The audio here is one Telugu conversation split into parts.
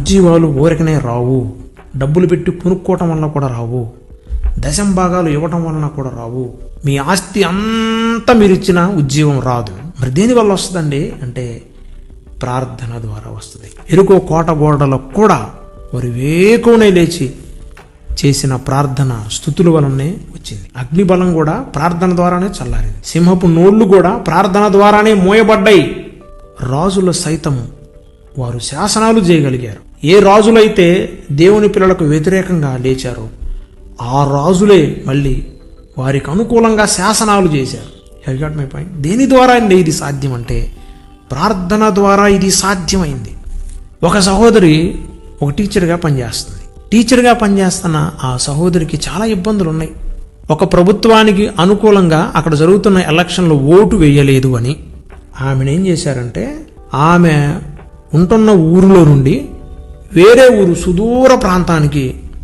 ఉజ్జీవాలు ఊరికనే రావు, డబ్బులు పెట్టి కొనుక్కోవటం వలన కూడా రావు, దశంభాగాలు ఇవ్వటం వలన కూడా రావు, మీ ఆస్తి అంతా మీరు ఇచ్చిన ఉజ్జీవం రాదు. మరి దేనివల్ల వస్తుందండి అంటే ప్రార్థన ద్వారా వస్తుంది. ఎరుకో కోట గోడలకు కూడా వారు వేకువనే లేచి చేసిన ప్రార్థన స్తుతుల వలనే వచ్చింది. అగ్నిబలం కూడా ప్రార్థన ద్వారానే చల్లారింది. సింహపు నోళ్లు కూడా ప్రార్థన ద్వారానే మోయబడ్డాయి. రాజుల సైతము వారు శాసనాలు చేయగలిగారు. ఏ రాజులైతే దేవుని పిల్లలకు వ్యతిరేకంగా లేచారో ఆ రాజులే మళ్ళీ వారికి అనుకూలంగా శాసనాలు చేశారు. Have got my point? దేని ద్వారా అండి ఇది సాధ్యం అంటే ప్రార్థన ద్వారా ఇది సాధ్యమైంది. ఒక సహోదరి ఒక టీచర్గా పనిచేస్తుంది. టీచర్గా పనిచేస్తున్న ఆ సహోదరికి చాలా ఇబ్బందులు ఉన్నాయి. ఒక ప్రభుత్వానికి అనుకూలంగా అక్కడ జరుగుతున్న ఎలక్షన్లో ఓటు వేయలేదు అని ఆమెను ఏం చేశారంటే ఆమె ఉంటున్న ఊరిలో నుండి వేరే ఊరు సుదూర ప్రాంతానికి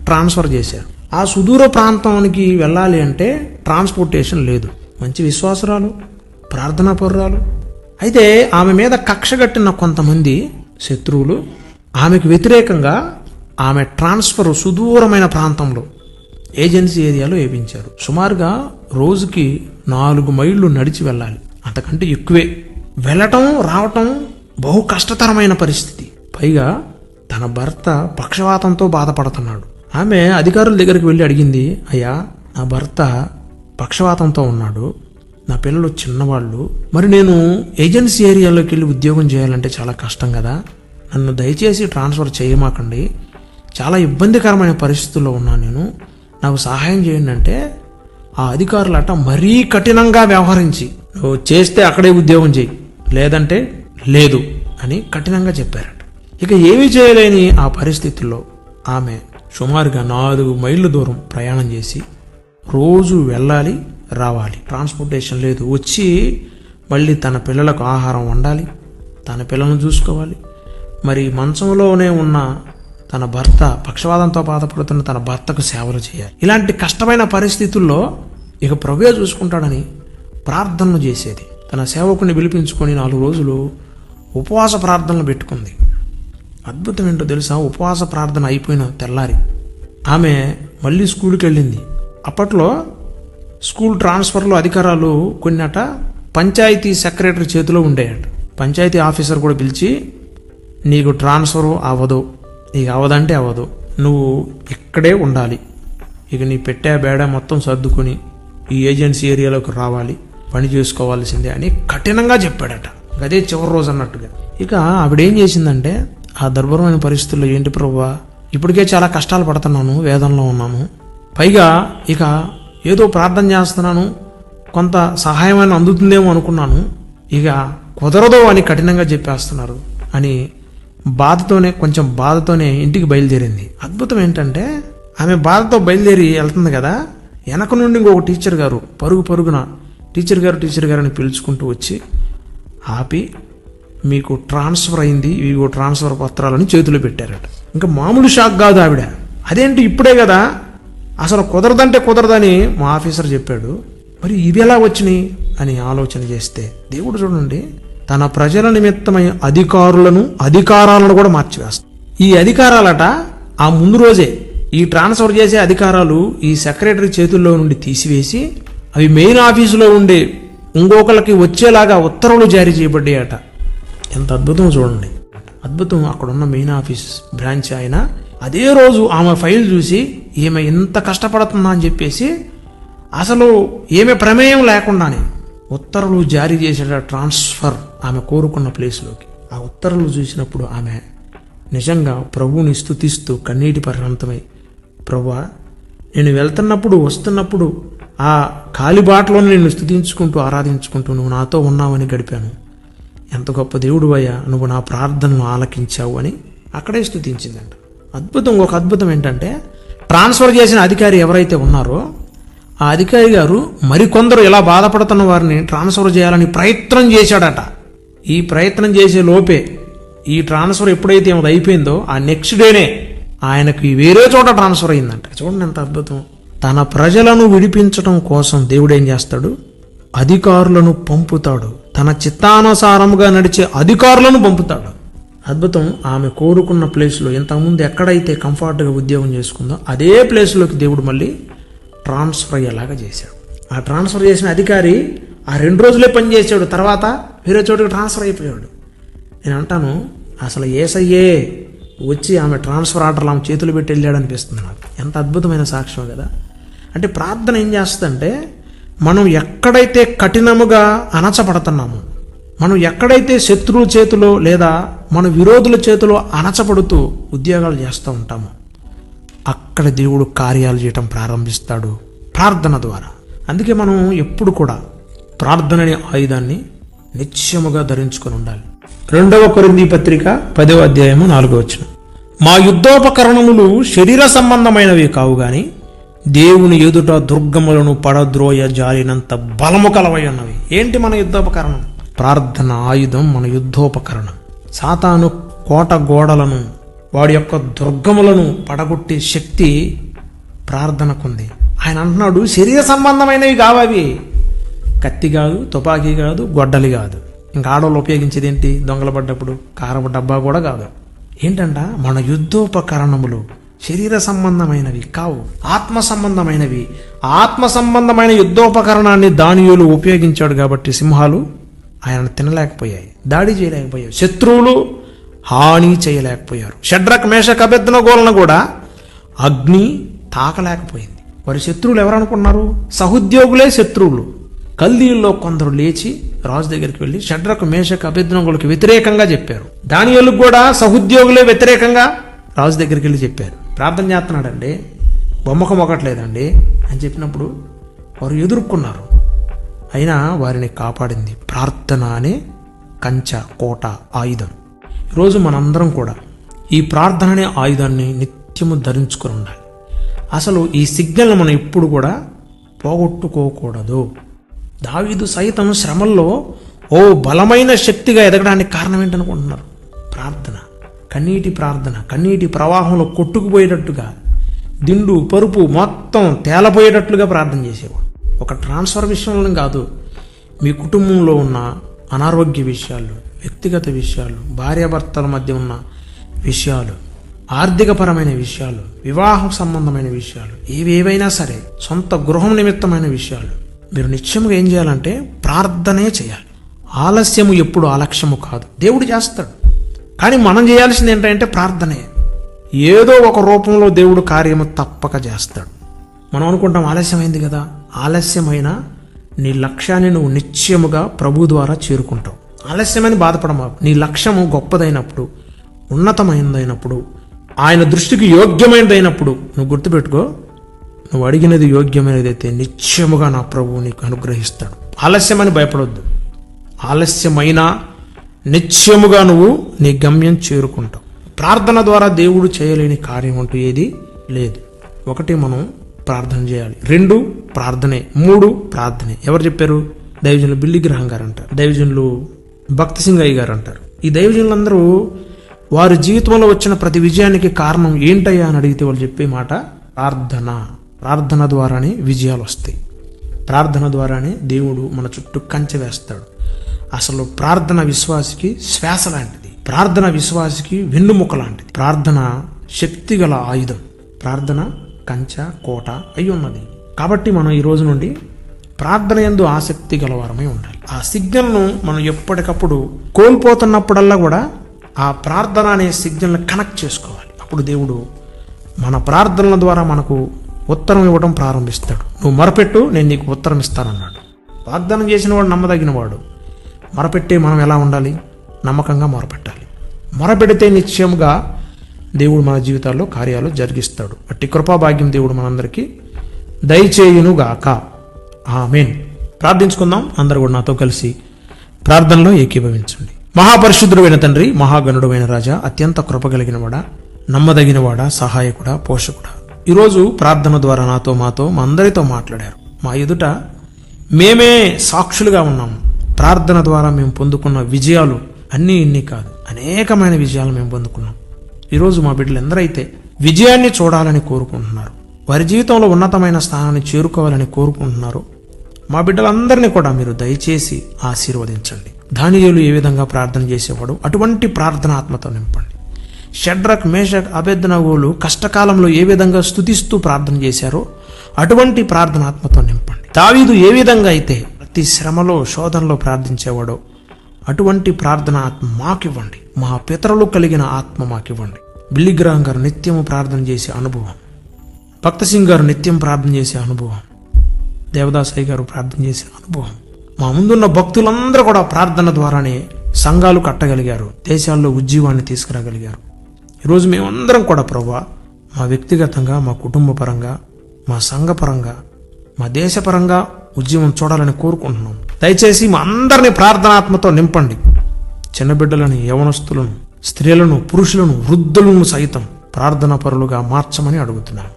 ట్రాన్స్ఫర్ చేశారు. ఆ సుదూర ప్రాంతానికి వెళ్ళాలి అంటే ట్రాన్స్పోర్టేషన్ లేదు. మంచి విశ్వాసరాలు, ప్రార్థనా పరురాలు. అయితే ఆమె మీద కక్ష కట్టిన కొంతమంది శత్రువులు ఆమెకు వ్యతిరేకంగా ఆమె ట్రాన్స్ఫర్ సుదూరమైన ప్రాంతంలో ఏజెన్సీ ఏరియాలో వేయించారు. సుమారుగా రోజుకి 4 మైళ్ళు నడిచి వెళ్ళాలి, అంతకంటే ఎక్కువే. వెళ్ళటం రావటం బహు కష్టతరమైన పరిస్థితి. పైగా తన భర్త పక్షవాతంతో బాధపడుతున్నాడు. ఆమె అధికారుల దగ్గరికి వెళ్ళి అడిగింది, అయ్యా నా భర్త పక్షవాతంతో ఉన్నాడు, నా పిల్లలు చిన్నవాళ్ళు, మరి నేను ఏజెన్సీ ఏరియాలోకి వెళ్ళి ఉద్యోగం చేయాలంటే చాలా కష్టం కదా, నన్ను దయచేసి ట్రాన్స్ఫర్ చేయమాకండి, చాలా ఇబ్బందికరమైన పరిస్థితుల్లో ఉన్నాను నేను, నాకు సహాయం చేయండి అంటే ఆ అధికారులట మరీ కఠినంగా వ్యవహరించి నువ్వు చేస్తే అక్కడే ఉద్యోగం చేయి, లేదంటే లేదు అని కఠినంగా చెప్పారట. ఇక ఏమీ చేయలేని ఆ పరిస్థితుల్లో ఆమె సుమారుగా 4 మైళ్ళ దూరం ప్రయాణం చేసి రోజు వెళ్ళాలి రావాలి, ట్రాన్స్పోర్టేషన్ లేదు, వచ్చి మళ్ళీ తన పిల్లలకు ఆహారం వండాలి, తన పిల్లలను చూసుకోవాలి, మరి మంచంలోనే ఉన్న తన భర్త పక్షవాతంతో బాధపడుతున్న తన భర్తకు సేవలు చేయాలి. ఇలాంటి కష్టమైన పరిస్థితుల్లో ఇక ప్రభువే చూసుకుంటాడని ప్రార్థనలు చేసేది. తన సేవకుని పిలిపించుకొని 4 రోజులు ఉపవాస ప్రార్థనలు పెట్టుకుంది. అద్భుతం ఏంటో తెలుసా? ఉపవాస ప్రార్థన అయిపోయిన తెల్లారి ఆమె మళ్ళీ స్కూల్కి వెళ్ళింది. అప్పట్లో స్కూల్ ట్రాన్స్ఫర్లో అధికారాలు కొన్నట పంచాయతీ సెక్రటరీ చేతిలో ఉండేయట. పంచాయతీ ఆఫీసర్ కూడా పిలిచి, నీకు ట్రాన్స్ఫర్ అవ్వదు, నీకు అవ్వదంటే అవ్వదు, నువ్వు ఇక్కడే ఉండాలి, ఇక నీ పెట్టే బేడ మొత్తం సర్దుకొని ఈ ఏజెన్సీ ఏరియాలోకి రావాలి, పని చేసుకోవాల్సిందే అని కఠినంగా చెప్పాడట. అదే చివరి రోజు అన్నట్టుగా. ఇక ఆవిడేం చేసిందంటే, ఆ దుర్భరమైన పరిస్థితుల్లో ఏంటి ప్రభువా, ఇప్పటికే చాలా కష్టాలు పడుతున్నాను, వేదనలో ఉన్నాను, పైగా ఇక ఏదో ప్రార్థన చేస్తున్నాను, కొంత సహాయమైన అందుతుందేమో అనుకున్నాను, ఇక కుదరదు అని కఠినంగా చెప్పేస్తున్నారు అని కొంచెం బాధతోనే ఇంటికి బయలుదేరింది. అద్భుతం ఏంటంటే ఆమె బాధతో బయలుదేరి వెళ్తుంది కదా, వెనక నుండి ఇంకొక టీచర్ గారు పరుగున టీచర్ గారు అని పిలుచుకుంటూ వచ్చి ఆపి, మీకు ట్రాన్స్ఫర్ అయింది, ఇవిగో ట్రాన్స్ఫర్ పత్రాలని చేతిలో పెట్టారట. ఇంకా మామూలు షాక్ కాదు ఆవిడ. అదేంటి ఇప్పుడే కదా, అసలు కుదరదంటే కుదరదని మా ఆఫీసర్ చెప్పాడు, మరి ఇవి ఎలా వచ్చినాయి అని ఆలోచన చేస్తే దేవుడు చూడండి తన ప్రజల నిమిత్తమై అధికారాలను కూడా మార్చివేస్తాడు. ఈ అధికారాలట ఆ ముందు రోజే ఈ ట్రాన్స్ఫర్ చేసే అధికారాలు ఈ సెక్రటరీ చేతుల్లో నుండి తీసివేసి అవి మెయిన్ ఆఫీసులో ఉండే ఇంకొకరికి వచ్చేలాగా ఉత్తర్వులు జారీ చేయబడ్డాయట. ఎంత అద్భుతం చూడండి, అద్భుతం. అక్కడున్న మెయిన్ ఆఫీస్ బ్రాంచ్ ఆయన అదే రోజు ఆమె ఫైల్ చూసి ఈమె ఇంత కష్టపడుతుందా అని చెప్పేసి అసలు ఈమె ప్రమేయం లేకుండానే ఉత్తర్వులు జారీ చేసేట ట్రాన్స్ఫర్ ఆమె కోరుకున్న ప్లేస్లోకి. ఆ ఉత్తర్వులు చూసినప్పుడు ఆమె నిజంగా ప్రభువుని స్తుతిస్తూ కన్నీటి పర్యంతమై, ప్రభువా నేను వెళ్తున్నప్పుడు వస్తున్నప్పుడు ఆ కాలిబాటలో నిన్ను స్తుతించుకుంటూ ఆరాధించుకుంటూ నువ్వు నాతో ఉన్నావని గడిపాను, ఎంత గొప్ప దేవుడు అయ్యా, నువ్వు నా ప్రార్థనను ఆలకించావు అని అక్కడే స్తుతించిందంట. అద్భుతం. ఒక అద్భుతం ఏంటంటే ట్రాన్స్ఫర్ చేసిన అధికారి ఎవరైతే ఉన్నారో ఆ అధికారి గారు మరికొందరు ఇలా బాధపడుతున్న వారిని ట్రాన్స్ఫర్ చేయాలని ప్రయత్నం చేశాడట. ఈ ప్రయత్నం చేసే లోపే ఈ ట్రాన్స్ఫర్ ఎప్పుడైతే ఏమైనా అయిపోయిందో ఆ నెక్స్ట్ డేనే ఆయనకి వేరే చోట ట్రాన్స్ఫర్ అయిందంట. చూడండి ఎంత అద్భుతం. తన ప్రజలను విడిపించడం కోసం దేవుడు ఏం చేస్తాడు, అధికారులను పంపుతాడు. తన చిత్తానుసారముగా నడిచే అధికారులను పంపుతాడు. అద్భుతం. ఆమె కోరుకున్న ప్లేస్లో ఇంతకుముందు ఎక్కడైతే కంఫర్ట్గా ఉద్యోగం చేసుకుందో అదే ప్లేస్లోకి దేవుడు మళ్ళీ ట్రాన్స్ఫర్ అయ్యేలాగా చేశాడు. ఆ ట్రాన్స్ఫర్ చేసిన అధికారి ఆ 2 రోజులే పనిచేసాడు, తర్వాత వేరే చోటుకి ట్రాన్స్ఫర్ అయిపోయాడు. నేను అంటాను, అసలు యేసయ్యే వచ్చి ఆమె ట్రాన్స్ఫర్ ఆర్డర్లు ఆమె చేతులు పెట్టి వెళ్ళాడు అనిపిస్తుంది నాకు. ఎంత అద్భుతమైన సాక్ష్యం కదా. అంటే ప్రార్థన ఏం చేస్తుందంటే, మనం ఎక్కడైతే కఠినముగా అణచబడుతున్నామో, మనం ఎక్కడైతే శత్రువుల చేతిలో లేదా మన విరోధుల చేతిలో అణచబడుతూ ఉద్యోగాలు చేస్తూ ఉంటామో అక్కడ దేవుడు కార్యాలు చేయటం ప్రారంభిస్తాడు ప్రార్థన ద్వారా. అందుకే మనం ఎప్పుడు కూడా ప్రార్థన అనే ఆయుధాన్ని నిత్యముగా ధరించుకొని ఉండాలి. 2 కొరింథీ పత్రిక 10వ అధ్యాయము 4వ వచనం. మా యుద్ధోపకరణములు శరీర సంబంధమైనవి కావు గాని దేవుని ఎదుట దుర్గములను పడద్రోయ జాలినంత బలము కలవై ఉన్నవి. ఏంటి మన యుద్ధోపకరణం? ప్రార్థన ఆయుధం మన యుద్ధోపకరణం. సాతాను కోట గోడలను, వాడి యొక్క దుర్గములను పడగొట్టే శక్తి ప్రార్థనకుంది. ఆయన అంటున్నాడు, శరీర సంబంధమైనవి కావవి. కత్తి కాదు, తుపాకీ కాదు, గొడ్డలి కాదు. ఇంకా ఆడవాళ్ళు ఉపయోగించేది ఏంటి? దొంగలు పడ్డప్పుడు కారపు డబ్బా కూడా కాదు. ఏంటంట? మన యుద్ధోపకరణములు శరీర సంబంధమైనవి కావు, ఆత్మ సంబంధమైనవి. ఆత్మ సంబంధమైన యుద్ధోపకరణాన్ని దానియేలు ఉపయోగించాడు కాబట్టి సింహాలు ఆయనను తినలేకపోయాయి, దాడి చేయలేకపోయాయి, శత్రువులు హాని చేయలేకపోయారు. షడ్రక్ మేషక్ అబేద్నెగోలను కూడా అగ్ని తాకలేకపోయింది. వారి శత్రువులు ఎవరనుకున్నారు? సహోద్యోగులే శత్రువులు. కల్దీయుల్లో కొందరు లేచి రాజు దగ్గరికి వెళ్ళి షడ్రక్ మేషక్ అబేద్నెగోలకు వ్యతిరేకంగా చెప్పారు. దానియేలుకు కూడా సహోద్యోగులే వ్యతిరేకంగా రాజు దగ్గరికి వెళ్ళి చెప్పారు. ప్రార్థన చేస్తున్నాడండి, బొమ్మకం ఒకట్లేదండి అని చెప్పినప్పుడు వారు ఎదుర్కొన్నారు. అయినా వారిని కాపాడింది ప్రార్థన అనే కంచ కోట ఆయుధం. ఈరోజు మనందరం కూడా ఈ ప్రార్థన అనే ఆయుధాన్ని నిత్యము ధరించుకొని ఉండాలి. అసలు ఈ సిగ్నల్ని మనం ఎప్పుడు కూడా పోగొట్టుకోకూడదు. దావీదు సైతం శ్రమల్లో బలమైన శక్తిగా ఎదగడానికి కారణం ఏంటనుకుంటున్నారు? ప్రార్థన. కన్నీటి ప్రార్థన. కన్నీటి ప్రవాహంలో కొట్టుకుపోయేటట్టుగా, దిండు పరుపు మొత్తం తేలపోయేటట్లుగా ప్రార్థన చేసేవాడు. ఒక ట్రాన్స్ఫర్ విషయంలో కాదు, మీ కుటుంబంలో ఉన్న అనారోగ్య విషయాలు, వ్యక్తిగత విషయాలు, భార్యాభర్తల మధ్య ఉన్న విషయాలు, ఆర్థికపరమైన విషయాలు, వివాహం సంబంధమైన విషయాలు, ఏవేవైనా సరే, సొంత గృహం నిమిత్తమైన విషయాలు, మీరు నిత్యముగా ఏం చేయాలంటే ప్రార్థనే చేయాలి. ఆలస్యము ఎప్పుడు అలక్ష్యము కాదు, దేవుడు చేస్తాడు. కానీ మనం చేయాల్సింది ఏంటంటే ప్రార్థనే. ఏదో ఒక రూపంలో దేవుడు కార్యము తప్పక చేస్తాడు. మనం అనుకుంటాం ఆలస్యమైంది కదా. ఆలస్యమైన నీ లక్ష్యాన్ని నువ్వు నిశ్చయముగా ప్రభు ద్వారా చేరుకుంటావు. ఆలస్యమని బాధపడమా. నీ లక్ష్యము గొప్పదైనప్పుడు, ఉన్నతమైనదైనప్పుడు, ఆయన దృష్టికి యోగ్యమైనదైనప్పుడు నువ్వు గుర్తుపెట్టుకో, నువ్వు అడిగినది యోగ్యమైనదైతే నిశ్చయముగా నా ప్రభువు నీకు అనుగ్రహిస్తాడు. ఆలస్యమని భయపడొద్దు. ఆలస్యమైనా నిశ్చయముగా నువ్వు నీ గమ్యం చేరుకుంటావు. ప్రార్థన ద్వారా దేవుడు చేయలేని కార్యం అంటూ ఏది లేదు. 1 మనం ప్రార్థన చేయాలి, 2 ప్రార్థనే, 3 ప్రార్థనే. ఎవరు చెప్పారు? దైవజనులు బిల్లి గ్రహం గారు అంటారు, దైవజనులు భక్తి సింగయ్య గారు అంటారు. ఈ దైవజనులందరూ వారి జీవితంలో వచ్చిన ప్రతి విజయానికి కారణం ఏంటయ్యా అని అడిగితే వాళ్ళు చెప్పే మాట ప్రార్థన. ప్రార్థన ద్వారానే విజయాలు వస్తాయి. ప్రార్థన ద్వారానే దేవుడు మన చుట్టూ కంచె వేస్తాడు. అసలు ప్రార్థన విశ్వాసికి శ్వాస లాంటిది. ప్రార్థన విశ్వాసికి వెన్నుముక లాంటిది. ప్రార్థన శక్తి గల ఆయుధం. ప్రార్థన కంచ కోట అయి ఉన్నది. కాబట్టి మనం ఈ రోజు నుండి ప్రార్థన యందు ఆసక్తి గలవారమై ఉండాలి. ఆ సిగ్నల్ను మనం ఎప్పటికప్పుడు కోల్పోతున్నప్పుడల్లా కూడా ఆ ప్రార్థన అనే సిగ్నల్ని కనెక్ట్ చేసుకోవాలి. అప్పుడు దేవుడు మన ప్రార్థనల ద్వారా మనకు ఉత్తరం ఇవ్వడం ప్రారంభిస్తాడు. నువ్వు మొరపెట్టు, నేను నీకు ఉత్తరం ఇస్తానన్నాడు. వాగ్దానం చేసిన వాడు నమ్మదగినవాడు. మొరపెట్టే మనం ఎలా ఉండాలి? నమ్మకంగా మొరపెట్టాలి. మొరపెడితే నిశ్చయంగా దేవుడు మన జీవితాల్లో కార్యాలు జరిగిస్తాడు. అట్టి కృపాభాగ్యం దేవుడు మనందరికీ దయచేయునుగాక. ఆమేన్. ప్రార్థించుకుందాం. అందరూ కూడా నాతో కలిసి ప్రార్థనలో ఏకీభవించండి. మహాపరిశుద్ధుడైన తండ్రి, మహాగణుడైన రాజా, అత్యంత కృపగలిగినవాడా, నమ్మదగినవాడా, సహాయకుడా, పోషకుడా, ఈరోజు ప్రార్థన ద్వారా నాతో మాతో మా అందరితో మాట్లాడారు. మా ఎదుట మేమే సాక్షులుగా ఉన్నాము. ప్రార్థన ద్వారా మేము పొందుకున్న విజయాలు అన్నీ ఇన్ని కాదు, అనేకమైన విజయాలు మేము పొందుకున్నాం. ఈరోజు మా బిడ్డలు ఎందరైతే విజయాన్ని చూడాలని కోరుకుంటున్నారు, వారి జీవితంలో ఉన్నతమైన స్థానాన్ని చేరుకోవాలని కోరుకుంటున్నారు, మా బిడ్డలందరినీ కూడా మీరు దయచేసి ఆశీర్వదించండి. దానియేలు ఏ విధంగా ప్రార్థన చేసేవాడు అటువంటి ప్రార్థనాత్మతో నింపండి. షడ్రక్, మేషక్, అబేద్నెగోలు కష్టకాలంలో ఏ విధంగా స్తుతిస్తూ ప్రార్థన చేశారో అటువంటి ప్రార్థనాత్మతో నింపండి. దావీదు ఏ విధంగా అయితే ప్రతి శ్రమలో, శోధనలో ప్రార్థించేవాడో అటువంటి ప్రార్థన ఆత్మ మాకివ్వండి. మా పితరులు కలిగిన ఆత్మ మాకివ్వండి. బిల్లీ గ్రహాం గారు నిత్యము ప్రార్థన చేసే అనుభవం, భక్త సింగ్ గారు నిత్యం ప్రార్థన చేసే అనుభవం, దేవదాసయ్య గారు ప్రార్థన చేసే అనుభవం, మా ముందున్న భక్తులందరూ కూడా ప్రార్థన ద్వారానే సంఘాలు కట్టగలిగారు, దేశాల్లో ఉజ్జీవాన్ని తీసుకురాగలిగారు. ఈరోజు మేమందరం కూడా ప్రభువా మా వ్యక్తిగతంగా, మా కుటుంబ పరంగా, మా సంఘపరంగా, మా దేశపరంగా ఉద్యమం చూడాలని కోరుకుంటున్నాం. దయచేసి మా అందరినీ ప్రార్థనాత్మతో నింపండి. చిన్న బిడ్డలని, యవనస్తులను, స్త్రీలను, పురుషులను, వృద్ధులను సైతం ప్రార్థనా పరులుగా మార్చమని అడుగుతున్నాను.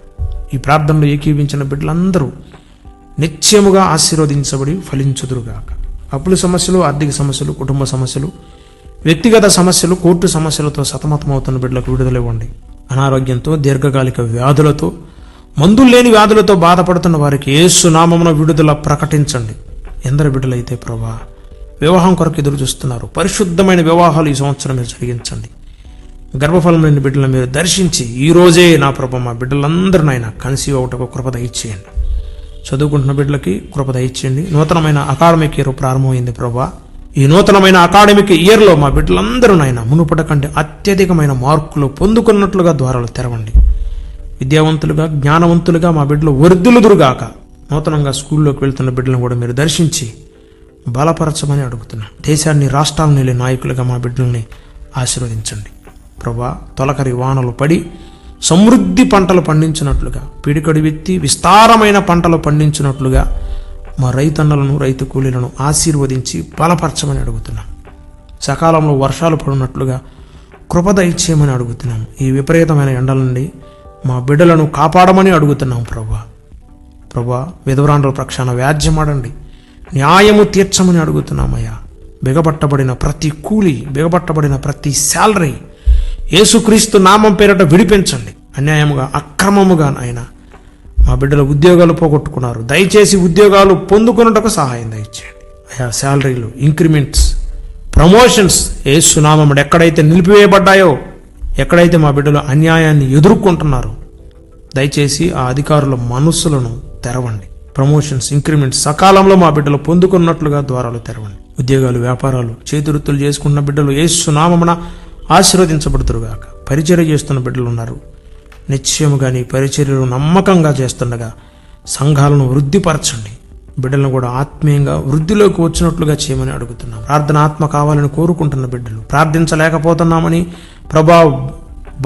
ఈ ప్రార్థనలో ఏకీవించిన బిడ్డలందరూ నిత్యముగా ఆశీర్వదించబడి ఫలించుదురుగాక. అప్పుల సమస్యలు, ఆర్థిక సమస్యలు, కుటుంబ సమస్యలు, వ్యక్తిగత సమస్యలు, కోర్టు సమస్యలతో సతమతమవుతున్న బిడ్డలకు విడుదలివ్వండి. అనారోగ్యంతో, దీర్ఘకాలిక వ్యాధులతో, మందులు లేని వ్యాధులతో బాధపడుతున్న వారికి యేసు నామమున విడుదల ప్రకటించండి. ఎందరు బిడ్డలైతే ప్రభా వివాహం కొరకు ఎదురు చూస్తున్నారు, పరిశుద్ధమైన వివాహాలు ఈ సంవత్సరం మీరు జరిగించండి. గర్భఫలం లేని బిడ్డలను మీరు దర్శించి ఈ రోజే నా ప్రభా మా బిడ్డలందరినైనా కన్సీవ్ అవుటకు కృప దయచేయండి. చదువుకుంటున్న బిడ్డలకి కృప దయచేయండి. నూతనమైన అకాడమిక్ ఇయర్ ప్రారంభమైంది ప్రభా. ఈ నూతనమైన అకాడమిక్ ఇయర్లో మా బిడ్డలందరూనైనా మునుపటి కంటే అత్యధికమైన మార్కులు పొందుకున్నట్లుగా ద్వారాలు తెరవండి. విద్యావంతులుగా, జ్ఞానవంతులుగా మా బిడ్డలు వర్ధిల్లుదురుగాక. నూతనంగా స్కూల్లోకి వెళ్తున్న బిడ్డలను కూడా మీరు దర్శించి బలపరచమని అడుగుతున్నాం. దేశాన్ని, రాష్ట్రాలను వెళ్ళే నాయకులుగా మా బిడ్డల్ని ఆశీర్వదించండి ప్రభా. తొలకరి వానలు పడి సమృద్ధి పంటలు పండించినట్లుగా, పిడికడి విత్తి విస్తారమైన పంటలు పండించినట్లుగా మా రైతన్నలను, రైతు కూలీలను ఆశీర్వదించి బలపరచమని అడుగుతున్నాం. సకాలంలో వర్షాలు పడినట్లుగా కృప దయచేయమని అడుగుతున్నాం. ఈ విపరీతమైన ఎండల నుండి మా బిడ్డలను కాపాడమని అడుగుతున్నాం ప్రభా. ప్రభా, విధవరాండ్రుల పక్షాన వ్యాజ్యమాడండి, న్యాయము తీర్చమని అడుగుతున్నామయ్యా. బిగపట్టబడిన ప్రతి కూలి, బిగపట్టబడిన ప్రతి శాలరీ యేసుక్రీస్తు నామం పేరట విడిపించండి. అన్యాయముగా, అక్రమముగా ఆయన మా బిడ్డల ఉద్యోగాలు పోగొట్టుకున్నారు. దయచేసి ఉద్యోగాలు పొందుకున్నటకు సహాయం దయచేయండి అయ్యా. శాలరీలు, ఇంక్రిమెంట్స్, ప్రమోషన్స్ యేసు నామమున ఎక్కడైతే నిలిపివేయబడ్డాయో, ఎక్కడైతే మా బిడ్డలు అన్యాయాన్ని ఎదుర్కొంటున్నారో దయచేసి ఆ అధికారుల మనస్సులను తెరవండి. ప్రమోషన్స్, ఇంక్రిమెంట్స్ సకాలంలో మా బిడ్డలు పొందుకున్నట్లుగా ద్వారాలు తెరవండి. ఉద్యోగాలు, వ్యాపారాలు, చేతివృత్తులు చేసుకున్న బిడ్డలు యేసు నామమున ఆశీర్వదించబడుతురుగాక. పరిచర్య చేస్తున్న బిడ్డలు ఉన్నారు. నిశ్చయముగా నీ పరిచర్యలు నమ్మకంగా చేస్తుండగా సంఘాలను వృద్ధిపరచండి. బిడ్డలను కూడా ఆత్మీయంగా వృద్ధిలోకి వచ్చినట్లుగా చేయమని అడుగుతున్నాం. ప్రార్థన ఆత్మ కావాలని కోరుకుంటున్న బిడ్డలు, ప్రార్థించలేకపోతున్నామని ప్రభా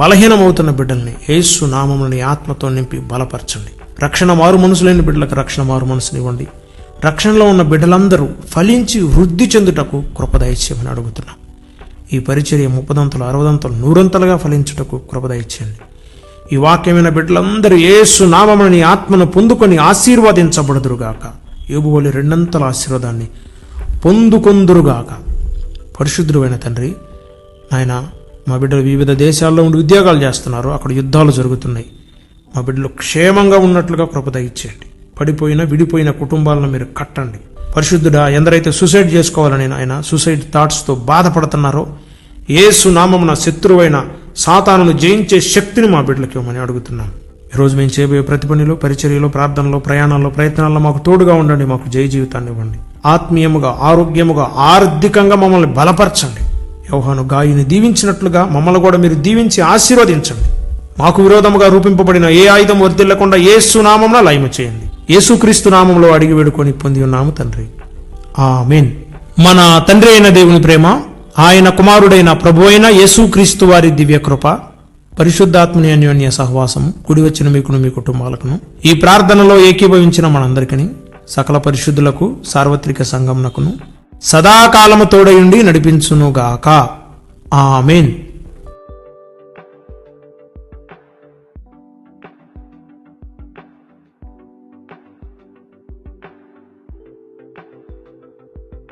బలహీనమవుతున్న బిడ్డల్ని యేసు నామమున ఆత్మతో నింపి బలపరచండి. రక్షణ మారు మనసు లేని బిడ్డలకు రక్షణ మారు మనసునివ్వండి. రక్షణలో ఉన్న బిడ్డలందరూ ఫలించి వృద్ధి చెందుటకు కృప దయచేయమని అడుగుతున్నాం. ఈ పరిచర్య 30 60 100 ఫలించుటకు కృప దయచేయండి. ఈ వాక్యమైన బిడ్డలందరూ యేసు నామమున నీ ఆత్మను పొందుకొని ఆశీర్వదించబడుదురుగాక. యోబు వలె 2 ఆశీర్వాదాన్ని పొందుకొందురుగాక. పరిశుద్ధుడైన తండ్రి, నాయన మా బిడ్డలు వివిధ దేశాల్లో ఉండి ఉద్యోగాలు చేస్తున్నారు, అక్కడ యుద్ధాలు జరుగుతున్నాయి. మా బిడ్డలు క్షేమంగా ఉన్నట్లుగా కృప దయచేయండి. పడిపోయిన, విడిపోయిన కుటుంబాలను మీరు కట్టండి. పరిశుద్ధుడా, ఎందరైతే సూసైడ్ చేసుకోవాలని ఆయన సూసైడ్ థాట్స్తో బాధపడుతున్నారో యేసు నామమున శత్రువైన సాతానును జయించే శక్తిని మా బిడ్డలకి ఇవ్వమని అడుగుతున్నాం. ఈరోజు మేము చేయబోయే ప్రతి పనిలో, పరిచర్యలో, ప్రార్థనలో, ప్రయాణాల్లో, ప్రయత్నాల్లో మాకు తోడుగా ఉండండి. మాకు జయ జీవితాన్ని ఇవ్వండి. ఆత్మీయముగా, ఆరోగ్యముగా, ఆర్థికంగా మమ్మల్ని బలపరచండి. యోహాను గాయిని దీవించినట్లుగా మమ్మల్ని కూడా మీరు దీవించి ఆశీర్వదించండి. మాకు విరోధముగా రూపింపబడిన ఏ ఆయుధం వర్ధిల్లకుండా యేసు నామమున లయము చేయండి. యేసుక్రీస్తు నామంలో అడిగి వేడుకొని పొంది ఉన్నాము తండ్రి, ఆమేన్. మన తండ్రి అయిన దేవుని ప్రేమ, ఆయన కుమారుడైన ప్రభు అయిన యేసుక్రీస్తు వారి దివ్య కృప, పరిశుద్ధాత్మని అన్యోన్య సహవాసం కూడి వచ్చిన మీకును, మీ కుటుంబాలకును, ఈ ప్రార్థనలో ఏకీభవించిన మనందరికీ, సకల పరిశుద్ధులకు, సార్వత్రిక సంఘమునకును సదాకాలము తోడయుండి నడిపించునుగాక. ఆమేన్.